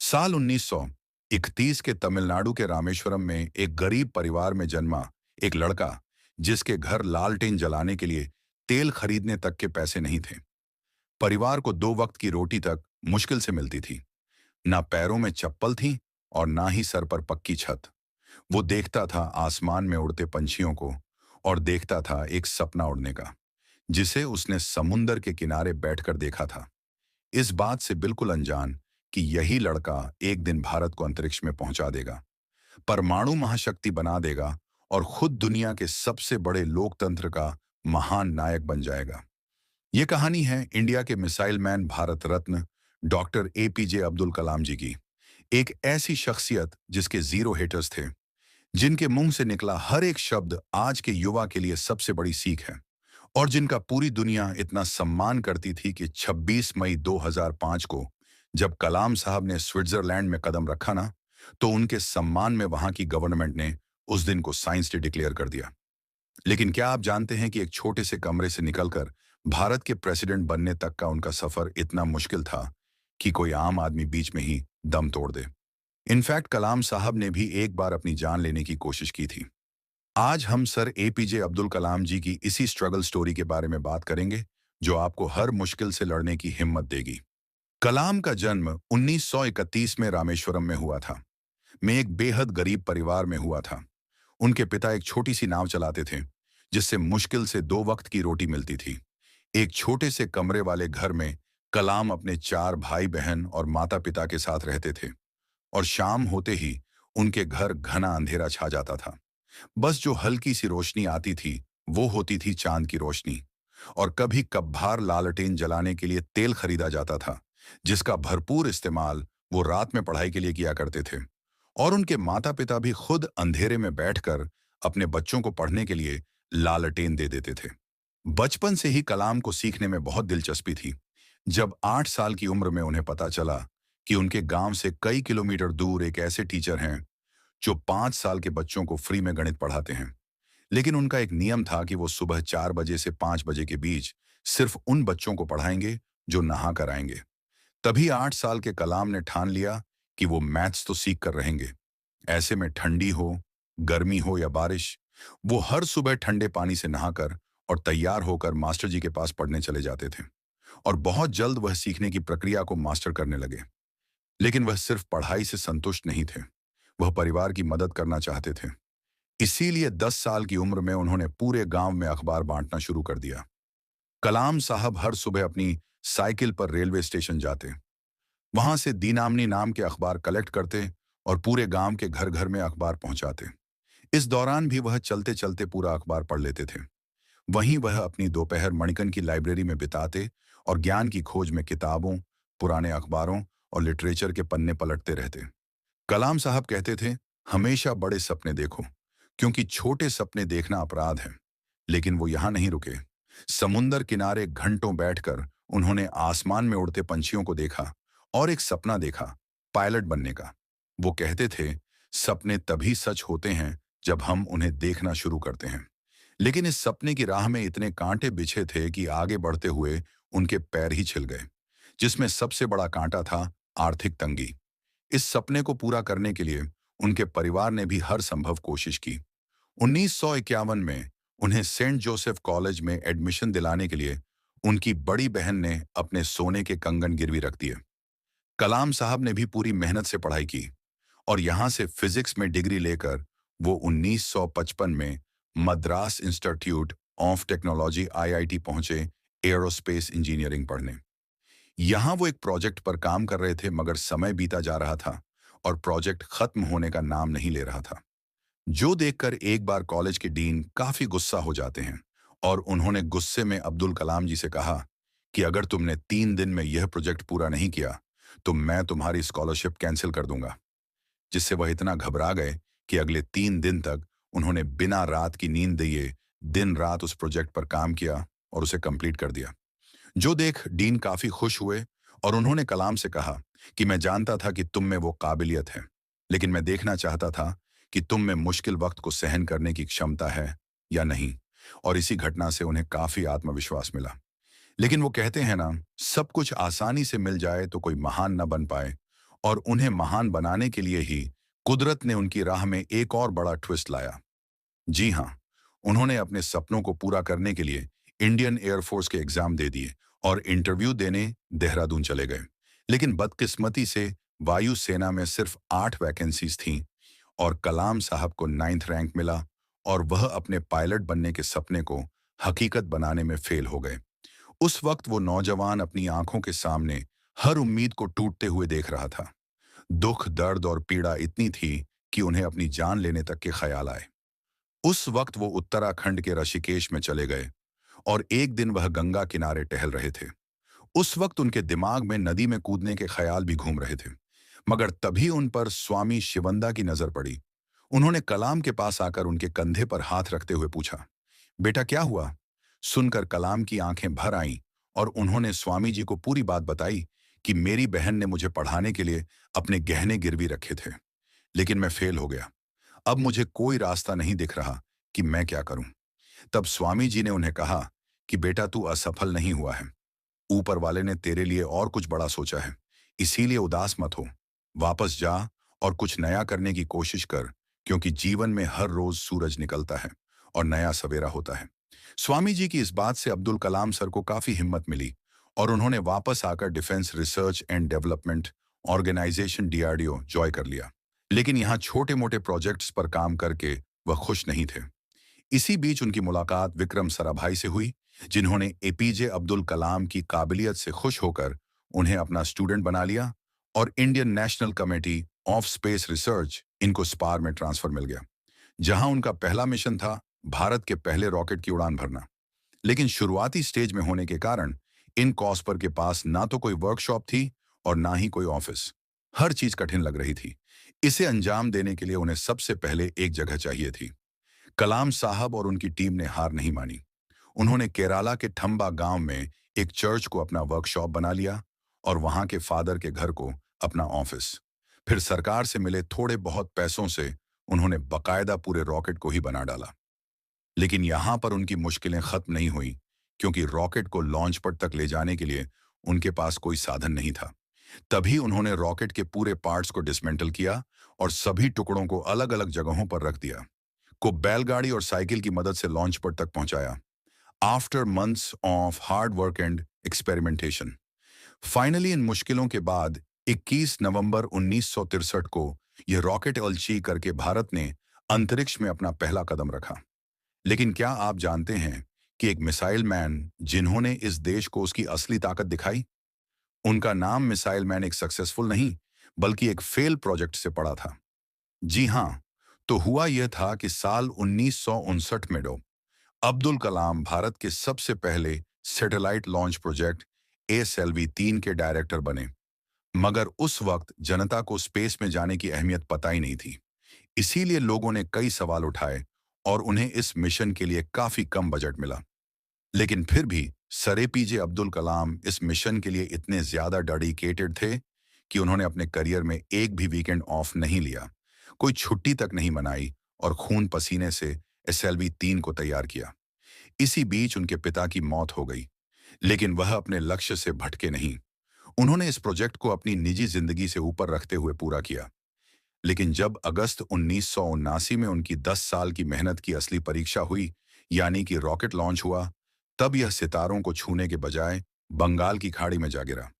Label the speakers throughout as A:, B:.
A: साल 1931 के तमिलनाडु के रामेश्वरम में एक गरीब परिवार में जन्मा एक लड़का, जिसके घर लालटेन जलाने के लिए तेल खरीदने तक के पैसे नहीं थे। परिवार को दो वक्त की रोटी तक मुश्किल से मिलती थी। ना पैरों में चप्पल थी और ना ही सर पर पक्की छत। वो देखता था आसमान में उड़ते पंछियों को और देखता था एक सपना उड़ने का, जिसे उसने समुंदर के किनारे बैठकर देखा था। इस बात से बिल्कुल अनजान कि यही लड़का एक दिन भारत को अंतरिक्ष में पहुंचा देगा, परमाणु महाशक्ति बना देगा और खुद दुनिया के सबसे बड़े लोकतंत्र का महान नायक बन जाएगा। ये कहानी है इंडिया के missile man, Bharat Ratna doctor APJ Abdul Kalam जी की। एक ऐसी शख्सियत जिसके जीरो हेटर्स थे, जिनके मुंह से निकला हर एक शब्द आज के युवा के लिए सबसे बड़ी सीख है, और जिनका पूरी दुनिया इतना सम्मान करती थी कि 26 मई 2005 को जब कलाम साहब ने स्विट्जरलैंड में कदम रखा ना, तो उनके सम्मान में वहां की गवर्नमेंट ने उस दिन को साइंस डे डिक्लेयर कर दिया। लेकिन क्या आप जानते हैं कि एक छोटे से कमरे से निकलकर भारत के प्रेसिडेंट बनने तक का उनका सफर इतना मुश्किल था कि कोई आम आदमी बीच में ही दम तोड़ दे। इनफैक्ट कलाम साहब ने भी एक बार अपनी जान लेने की कोशिश की थी। आज हम सर एपीजे अब्दुल कलाम जी की इसी स्ट्रगल स्टोरी के बारे में बात करेंगे, जो आपको हर मुश्किल से लड़ने की हिम्मत देगी। कलाम का जन्म 1931 में रामेश्वरम में हुआ था। में एक बेहद गरीब परिवार में हुआ था। उनके पिता एक छोटी सी नाव चलाते थे, जिससे मुश्किल से दो वक्त की रोटी मिलती थी। एक छोटे से कमरे वाले घर में कलाम अपने चार भाई बहन और माता पिता के साथ रहते थे, और शाम होते ही उनके घर घना अंधेरा छा जाता था। बस जो हल्की सी रोशनी आती थी वो होती थी चांद की रोशनी, और कभी कभार लालटेन जलाने के लिए तेल खरीदा जाता था, जिसका भरपूर इस्तेमाल वो रात में पढ़ाई के लिए किया करते थे। और उनके माता पिता भी खुद अंधेरे में बैठकर अपने बच्चों को पढ़ने के लिए लालटेन दे देते थे। बचपन से ही कलाम को सीखने में बहुत दिलचस्पी थी। जब 8 साल की उम्र में उन्हें पता चला कि उनके गांव से कई किलोमीटर दूर एक ऐसे टीचर हैं जो 5 साल के बच्चों को फ्री में गणित पढ़ाते हैं, लेकिन उनका एक नियम था कि वो सुबह 4 बजे से 5 बजे के बीच सिर्फ उन बच्चों को पढ़ाएंगे जो नहा कर आएंगे। तभी 8 साल के कलाम ने ठान लिया कि वो मैथ्स तो सीख कर रहेंगे। ऐसे में ठंडी हो, गर्मी हो या बारिश, वो हर सुबह ठंडे पानी से नहाकर और तैयार होकर मास्टर जी के पास पढ़ने चले जाते थे। और बहुत जल्द वह सीखने की प्रक्रिया को मास्टर करने लगे। लेकिन वह सिर्फ पढ़ाई से संतुष्ट नहीं थे, वह परिवार की मदद करना चाहते थे। इसीलिए 10 साल की उम्र में उन्होंने पूरे गांव में अखबार बांटना शुरू कर दिया। कलाम साहब हर सुबह अपनी साइकिल पर रेलवे स्टेशन जाते, वहां से दीनामनी नाम के अखबार कलेक्ट करते और पूरे गांव के घर घर में अखबार पहुंचाते। इस दौरान भी वह चलते चलते पूरा अखबार पढ़ लेते थे। वहीं वह अपनी दोपहर मणिकन की लाइब्रेरी में बिताते और ज्ञान की खोज में किताबों, पुराने अखबारों और लिटरेचर के पन्ने पलटते रहते। कलाम साहब कहते थे, हमेशा बड़े सपने देखो, क्योंकि छोटे सपने देखना अपराध है। लेकिन वो यहां नहीं रुके। समुंदर किनारे घंटों बैठकर उन्होंने आसमान में उड़ते पंछियों को देखा और एक सपना देखा, पायलट बनने का। वो कहते थे, सपने तभी सच होते हैं जब हम उन्हें देखना शुरू करते हैं। लेकिन इस सपने की राह में इतने कांटे बिछे थे कि आगे बढ़ते हुए उनके पैर ही छिल गए, जिसमें सबसे बड़ा कांटा था आर्थिक तंगी। इस सपने को पूरा करने के लिए उनके परिवार ने भी हर संभव कोशिश की। 1951 में उन्हें सेंट जोसेफ कॉलेज में एडमिशन दिलाने के लिए उनकी बड़ी बहन ने अपने सोने के कंगन गिरवी रख दिए। कलाम साहब ने भी पूरी मेहनत से पढ़ाई की और यहां से फिजिक्स में डिग्री लेकर वो 1955 में Madras institute of technology IIT पहुंचे एरोस्पेस इंजीनियरिंग पढ़ने। यहां वो एक प्रोजेक्ट पर काम कर रहे थे, मगर समय बीता जा रहा था और प्रोजेक्ट खत्म होने का नाम नहीं ले रहा था। जो देखकर एक बार कॉलेज के डीन काफी गुस्सा हो जाते हैं, और उन्होंने गुस्से में अब्दुल कलाम जी से कहा कि अगर तुमने 3 दिन में यह प्रोजेक्ट पूरा नहीं किया तो मैं तुम्हारी स्कॉलरशिप कैंसिल कर दूंगा। जिससे वह इतना घबरा गए कि अगले 3 दिन तक उन्होंने बिना रात की नींद दिए दिन रात उस प्रोजेक्ट पर काम किया और उसे कंप्लीट कर दिया। जो देख डीन काफी खुश हुए और उन्होंने कलाम से कहा कि मैं जानता था कि तुम में वो काबिलियत है, लेकिन मैं देखना चाहता था कि तुम में मुश्किल वक्त को सहन करने की क्षमता है या नहीं। और इसी घटना से उन्हें काफी आत्मविश्वास मिला। लेकिन वो कहते हैं ना, सब कुछ आसानी से मिल जाए तो कोई महान न बन पाए, और उन्हें महान बनाने के लिए ही कुदरत ने उनकी राह में एक और बड़ा ट्विस्ट लाया। जी हाँ, उन्होंने अपने सपनों को पूरा करने के लिए इंडियन एयरफोर्स के एग्जाम दे दिए और इंटरव्यू देने देहरादून चले गए। लेकिन बदकिस्मती से वायु सेना में सिर्फ 8 वैकेंसीज थीं और कलाम साहब को 9th रैंक मिला और वह अपने पायलट बनने के सपने को हकीकत बनाने में फेल हो गए। उस वक्त वो नौजवान अपनी आंखों के सामने हर उम्मीद को टूटते हुए देख रहा था। दुख, दर्द और पीड़ा इतनी थी कि उन्हें अपनी जान लेने तक के ख्याल आए। उस वक्त वो उत्तराखंड के ऋषिकेश में चले गए और एक दिन वह गंगा किनारे टहल रहे थे। उस वक्त उनके दिमाग में नदी में कूदने के ख्याल भी घूम रहे थे। मगर तभी उन पर स्वामी शिवंदा की नजर पड़ी। उन्होंने कलाम के पास आकर उनके कंधे पर हाथ रखते हुए पूछा, बेटा क्या हुआ? सुनकर कलाम की आंखें भर आईं और उन्होंने स्वामी जी को पूरी बात बताई कि मेरी बहन ने मुझे पढ़ाने के लिए अपने गहने गिरवी रखे थे, लेकिन मैं फेल हो गया। अब मुझे कोई रास्ता नहीं दिख रहा कि मैं क्या करूं। तब स्वामी जी ने उन्हें कहा कि बेटा तू असफल नहीं हुआ है। ऊपर वाले ने तेरे लिए और कुछ बड़ा सोचा है, इसीलिए उदास मत हो। वापस जा और कुछ नया करने की कोशिश कर, क्योंकि जीवन में हर रोज सूरज निकलता है और नया सवेरा होता है। स्वामी जी की इस बात से अब्दुल कलाम सर को काफी हिम्मत मिली और उन्होंने वापस आकर defence research and development organisation DRDO join कर लिया। लेकिन यहाँ छोटे मोटे प्रोजेक्ट्स पर काम करके वह खुश नहीं थे। इसी बीच उनकी मुलाकात विक्रम साराभाई से हुई, जिन्होंने एपीजे अब्दुल कलाम की काबिलियत से खुश होकर उन्हें अपना स्टूडेंट बना लिया और Indian national committee of space research इनको स्पार में ट्रांसफर मिल गया, जहां उनका पहला मिशन था भारत के पहले रॉकेट की उड़ान भरना। लेकिन शुरुआती स्टेज में होने के कारण इन कॉस्पर के पास ना तो कोई वर्कशॉप थी और ना ही कोई ऑफिस। हर चीज कठिन लग रही थी। इसे अंजाम देने के लिए उन्हें सबसे पहले एक जगह चाहिए थी। कलाम साहब और उनकी टीम ने हार नहीं मानी। उन्होंने केरला के ठम्बा गांव में एक चर्च को अपना वर्कशॉप बना लिया और वहां के फादर के घर को अपना ऑफिस। फिर सरकार से मिले थोड़े बहुत पैसों से उन्होंने बकायदा पूरे रॉकेट को ही बना डाला। लेकिन यहां पर उनकी मुश्किलें खत्म नहीं हुई, क्योंकि रॉकेट को लॉन्च पैड तक ले जाने के लिए उनके पास कोई साधन नहीं था। तभी उन्होंने रॉकेट के पूरे पार्ट्स को डिसमेंटल किया और सभी टुकड़ों को अलग अलग जगहों पर रख दिया। को बैलगाड़ी और साइकिल की मदद से लॉन्च पैड तक पहुंचाया। After months of hard work and experimentation, finally in मुश्किलों के बाद 21 नवंबर 1963 को यह रॉकेट अचीव करके भारत ने अंतरिक्ष में अपना पहला कदम रखा। लेकिन क्या आप जानते हैं कि एक मिसाइल मैन जिन्होंने इस देश को उसकी असली ताकत दिखाई, उनका नाम मिसाइल मैन एक सक्सेसफुल नहीं बल्कि एक फेल प्रोजेक्ट से पड़ा था। जी हां, तो हुआ यह था कि साल 1959 में अब्दुल कलाम भारत के सबसे पहले सैटेलाइट लॉन्च प्रोजेक्ट ASLV-3 के डायरेक्टर बने। मगर उस वक्त जनता को स्पेस में जाने की अहमियत पता ही नहीं थी। इसीलिए लोगों ने कई सवाल उठाए और उन्हें इस मिशन के लिए काफी कम बजट मिला। लेकिन फिर भी सर एपीजे अब्दुल कलाम इस मिशन के लिए इतने ज्यादा डेडिकेटेड थे कि उन्होंने अपने करियर में एक भी वीकेंड ऑफ नहीं लिया, कोई छुट्टी तक नहीं मनाई और खून पसीने से SLV-3 को तैयार किया। इसी बीच उनके पिता की मौत हो गई, लेकिन वह अपने लक्ष्य से भटके नहीं। उन्होंने इस प्रोजेक्ट को अपनी निजी जिंदगी से ऊपर रखते हुए पूरा किया। लेकिन जब अगस्त 1979 में उनकी 10 साल की मेहनत की असली परीक्षा हुई, यानी कि रॉकेट लॉन्च हुआ, तब यह सितारों को छूने के बजाय बंगाल की खाड़ी में जा गिरा।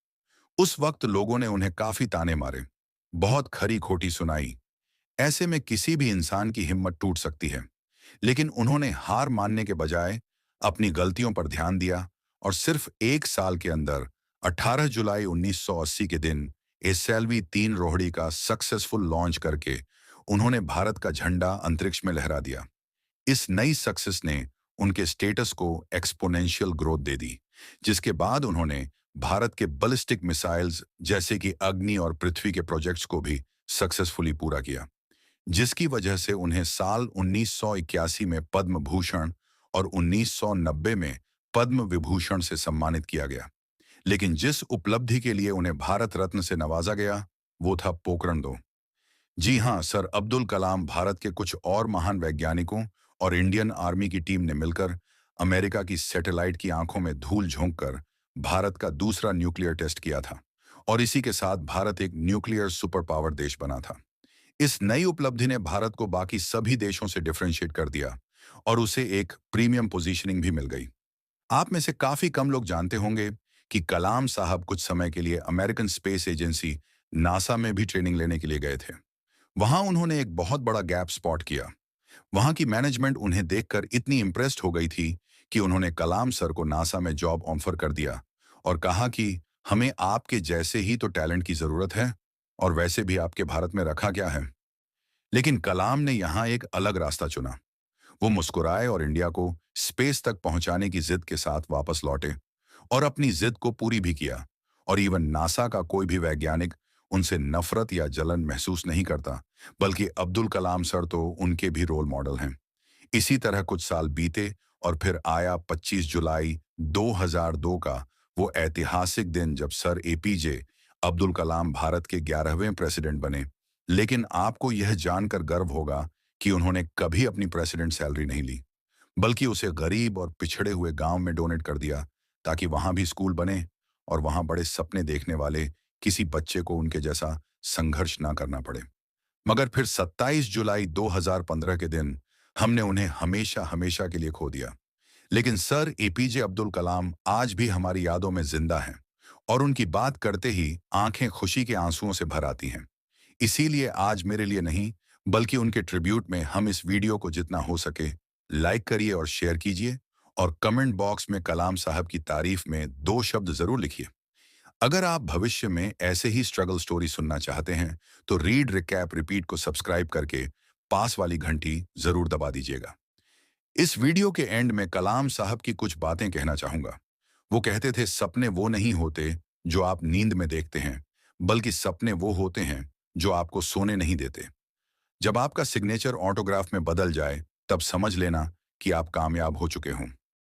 A: उस वक्त लोगों ने उन्हें काफी ताने मारे, बहुत खरी खोटी सुनाई। ऐसे में किसी भी इंसान की हिम्मत टूट सकती है। लेकिन उन्होंने हार मानने के बजाय अपनी गलतियों पर ध्यान दिया और सिर्फ एक साल के अंदर 18 जुलाई 1980 के दिन SLV-3 रोहिणी का सक्सेसफुल लॉन्च करके उन्होंने भारत का झंडा अंतरिक्ष में लहरा दिया। इस नई सक्सेस ने उनके स्टेटस को एक्सपोनेंशियल ग्रोथ दे दी, जिसके बाद उन्होंने भारत के बैलिस्टिक मिसाइल्स जैसे कि अग्नि और पृथ्वी के प्रोजेक्ट्स को भी सक्सेसफुली पूरा किया, जिसकी वजह से उन्हें साल 1981 में पद्म भूषण और 1990 में पद्म विभूषण से सम्मानित किया गया। लेकिन जिस उपलब्धि के लिए उन्हें भारत रत्न से नवाजा गया, वो था पोखरण 2। जी हां, सर अब्दुल कलाम भारत के कुछ और महान वैज्ञानिकों और इंडियन आर्मी की टीम ने मिलकर अमेरिका की सैटेलाइट की आंखों में धूल झोंक कर भारत का दूसरा न्यूक्लियर टेस्ट किया था और इसी के साथ भारत एक न्यूक्लियर सुपर पावर देश बना था। इस नई उपलब्धि ने भारत को बाकी सभी देशों से डिफरेंशिएट कर दिया और उसे एक प्रीमियम पोजीशनिंग भी मिल गई। आप में से काफी कम लोग जानते होंगे कि कलाम साहब कुछ समय के लिए अमेरिकन स्पेस एजेंसी नासा में भी ट्रेनिंग लेने के लिए गए थे। वहां उन्होंने एक बहुत बड़ा गैप स्पॉट किया। वहां की मैनेजमेंट उन्हें देखकर इतनी इम्प्रेस्ड हो गई थी कि उन्होंने कलाम सर को नासा में जॉब ऑफर कर दिया और कहा कि हमें आपके जैसे ही तो टैलेंट की जरूरत है, और वैसे भी आपके भारत में रखा क्या है। लेकिन कलाम ने यहाँ एक अलग रास्ता चुना। वो मुस्कुराए और इंडिया को स्पेस तक पहुंचाने की जिद के साथ वापस लौटे और अपनी जिद को पूरी भी किया। और इवन नासा का कोई भी वैज्ञानिक उनसे नफरत या जलन महसूस नहीं करता, बल्कि अब्दुल कलाम सर तो उनके भी रोल मॉडल हैं। इसी तरह कुछ साल बीते और फिर आया 25 जुलाई 2002 का वो ऐतिहासिक दिन जब सर एपीजे अब्दुल कलाम भारत के 11वें प्रेसिडेंट बने। लेकिन आपको यह जानकर गर्व होगा कि उन्होंने कभी अपनी प्रेसिडेंट सैलरी नहीं ली, बल्कि उसे गरीब और पिछड़े हुए गांव में डोनेट कर दिया ताकि वहां भी स्कूल बने और वहां बड़े सपने देखने वाले किसी बच्चे को उनके जैसा संघर्ष ना करना पड़े। मगर फिर 27 जुलाई 2015 के दिन हमने उन्हें हमेशा हमेशा के लिए खो दिया। लेकिन सर एपीजे अब्दुल कलाम आज भी हमारी यादों में जिंदा हैं और उनकी बात करते ही आंखें खुशी के आंसुओं से भर आती हैं। इसीलिए आज मेरे लिए नहीं, बल्कि उनके ट्रिब्यूट में हम इस वीडियो को जितना हो सके लाइक करिए और शेयर कीजिए, और कमेंट बॉक्स में कलाम साहब की तारीफ में 2 शब्द जरूर लिखिए। अगर आप भविष्य में ऐसे ही स्ट्रगल स्टोरी सुनना चाहते हैं तो रीड रिकैप रिपीट को सब्सक्राइब करके पास वाली घंटी जरूर दबा दीजिएगा। इस वीडियो के एंड में कलाम साहब की कुछ बातें कहना चाहूंगा। वो कहते थे, सपने वो नहीं होते जो आप नींद में देखते हैं, बल्कि सपने वो होते हैं जो आपको सोने नहीं देते। जब आपका सिग्नेचर ऑटोग्राफ में बदल जाए तब समझ लेना कि आप कामयाब हो चुके हों।